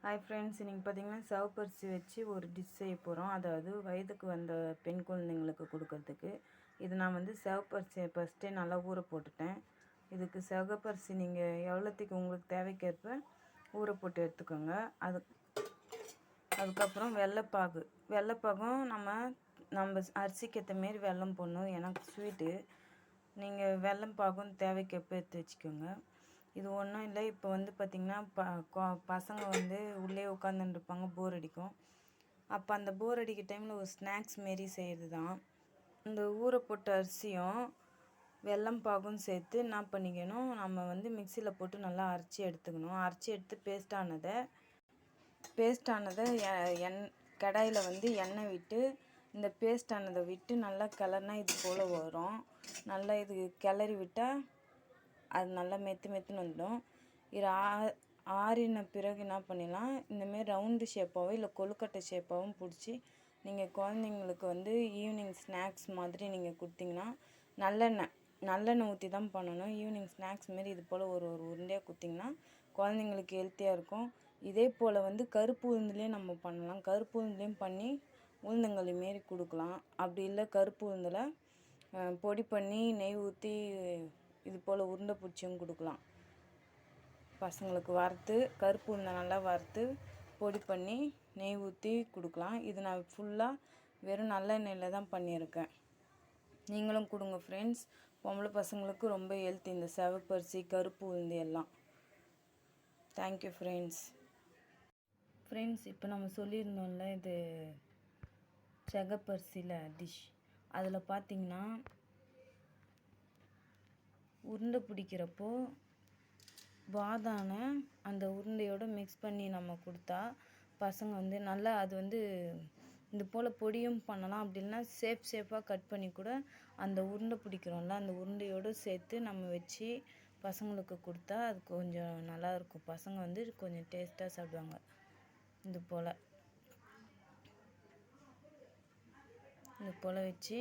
Hi friends, இன்றைக்கி பார்த்திங்கன்னா சிவப்பரிசி வச்சு ஒரு டிஷ் செய்ய போகிறோம். அதாவது வயதுக்கு வந்த பெண் குழந்தைங்களுக்கு கொடுக்கறதுக்கு. இது நான் வந்து சிவப்பரிசியை ஃபஸ்ட்டே நல்லா ஊற போட்டுட்டேன். இதுக்கு சிவப்பரிசி நீங்கள் எவ்வளோத்துக்கு உங்களுக்கு தேவைக்கேற்ப ஊற போட்டு எடுத்துக்கோங்க. அதுக்கப்புறம் வெள்ளைப்பாகும் நம்ம அரிசிக்கு ஏற்ற மாரி வெல்லம் போடணும். எனக்கு ஸ்வீட்டு நீங்கள் வெல்லம் பாகும் தேவைக்கேற்ப எடுத்து வச்சுக்கோங்க. இது ஒன்றும் இல்லை. இப்போ வந்து பார்த்திங்கன்னா பசங்க வந்து உள்ளே உட்காந்துருப்பாங்க, போர் அடிக்கும். அப்போ அந்த போர் அடிக்கிற டைமில் ஒரு ஸ்நாக்ஸ் மாரி செய்கிறது தான். இந்த ஊற போட்ட அரிசியும் வெல்லம் பாகும் சேர்த்து என்ன பண்ணிக்கணும், நம்ம வந்து மிக்சியில் போட்டு நல்லா அரைச்சி எடுத்துக்கணும். அரைச்சி எடுத்து பேஸ்டானதை கடாயில் வந்து எண்ணெய் விட்டு இந்த பேஸ்டானதை விட்டு நல்லா கிளறினா இது போல் வரும். நல்லா இது கிளறி விட்டால் அது நல்லா மெத்துன்னு வந்துடும். இது ஆறின பிறகு என்ன பண்ணிடலாம், இந்தமாரி ரவுண்டு ஷேப்பாகவோ இல்லை கொழுக்கட்டை ஷேப்பாகவும் பிடிச்சி நீங்கள் குழந்தைங்களுக்கு வந்து ஈவினிங் ஸ்நாக்ஸ் மாதிரி நீங்கள் கொடுத்தீங்கன்னா, நல்லெண்ணெய் ஊற்றி தான் பண்ணணும். ஈவினிங் ஸ்நாக்ஸ் மாரி இது போல் ஒரு உருண்டையாக கொடுத்திங்கன்னா குழந்தைங்களுக்கு ஹெல்த்தியாக இருக்கும். இதே போல் வந்து கருப்பு உளுந்துலேயும் நம்ம பண்ணலாம். கருப்பு உளுந்துலேயும் பண்ணி உளுந்தங்களி மாரி கொடுக்கலாம். அப்படி இல்லை கருப்பு உளுந்தில் பொடி பண்ணி நெய் ஊற்றி இது போல் உருண்டை பிடிச்சியும் கொடுக்கலாம். பசங்களுக்கு வறுத்து கருப்பு உளுந்தை நல்லா வறுத்து பொடி பண்ணி நெய் ஊற்றி கொடுக்கலாம். இது நான் ஃபுல்லாக வெறும் நல்லெண்ணெயில் தான் பண்ணியிருக்கேன். நீங்களும் கொடுங்க ஃப்ரெண்ட்ஸ். பொம்பளை பசங்களுக்கு ரொம்ப ஹெல்த்தி இந்த சிவப்பரிசி, கருப்பு உளுந்து எல்லாம். Thank you friends. இப்போ நம்ம சொல்லியிருந்தோம்ல, இது சிகப்பரிசியில் டிஷ். அதில் பார்த்திங்கன்னா உருண்டை பிடிக்கிறப்போ பாதானை அந்த உருண்டையோடு மிக்ஸ் பண்ணி நம்ம கொடுத்தா பசங்க வந்து நல்லா அது வந்து இது போல் பொடியும் பண்ணலாம். அப்படி இல்லைனா ஷேப்பாக கட் பண்ணி கூட அந்த உருண்டை பிடிக்கிறோம்ல, அந்த உருண்டையோடு சேர்த்து நம்ம வச்சு பசங்களுக்கு கொடுத்தா அது கொஞ்சம் நல்லாயிருக்கும். பசங்க வந்து கொஞ்சம் டேஸ்ட்டாக சாப்பிடுவாங்க. இது போல் வச்சு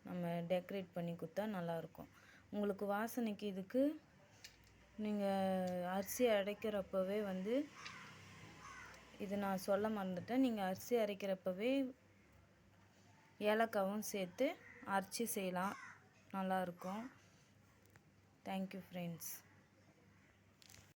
நம்ம டெக்கரேட் பண்ணி கொடுத்தா நல்லாயிருக்கும். உங்களுக்கு வாசனைக்கு இதுக்கு நீங்கள் அரிசி அரைக்கிறப்பவே வந்து இது நான் சொல்ல மறந்துட்டேன். நீங்கள் அரிசி அரைக்கிறப்பவே ஏலக்காவும் சேர்த்து அரைச்சி செய்யலாம், நல்லாயிருக்கும். Thank you friends.